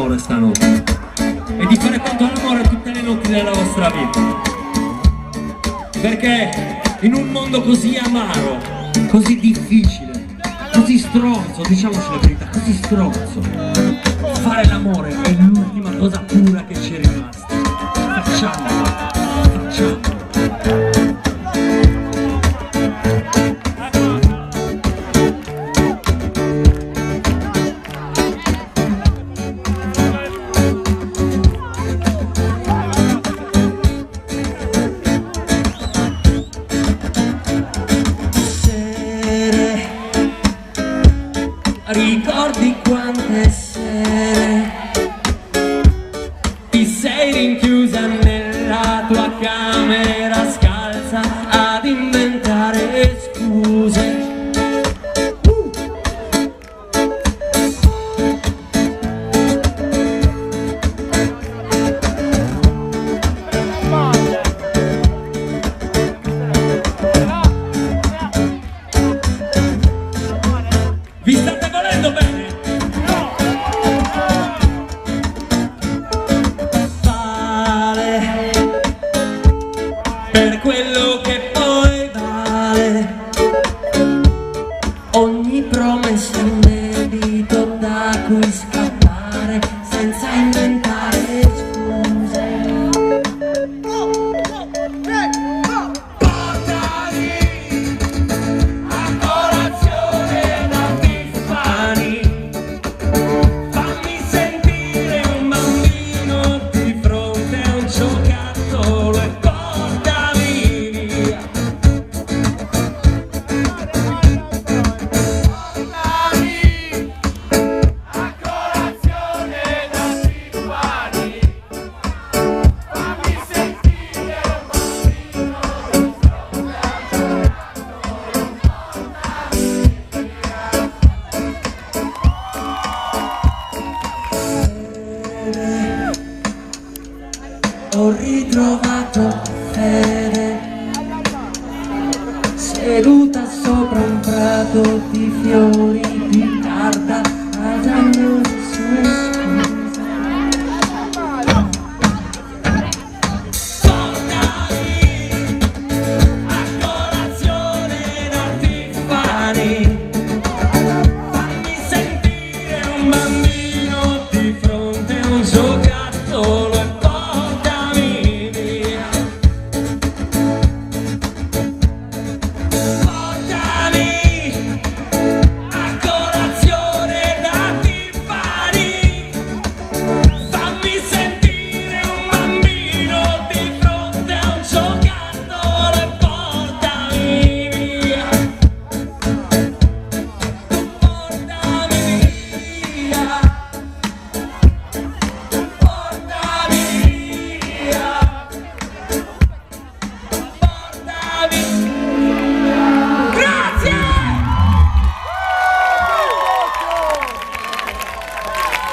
all'amore stanotte e di fare tanto all'amore tutte le notti della vostra vita, perché in un mondo così amaro, così difficile, così stronzo, diciamoci la verità, così stronzo, fare l'amore è l'ultima cosa pura che ci è rimasta. Facciamolo, facciamolo. Ricordi quante sere ti sei rinchiusa nella tua camera scalza ad inventare scuse. Vi state volendo bene? Vale per quello che poi vale ogni promessa inedito da cui scappare senza inventare scuse. Ho ritrovato fede seduta sopra un prato di fiori.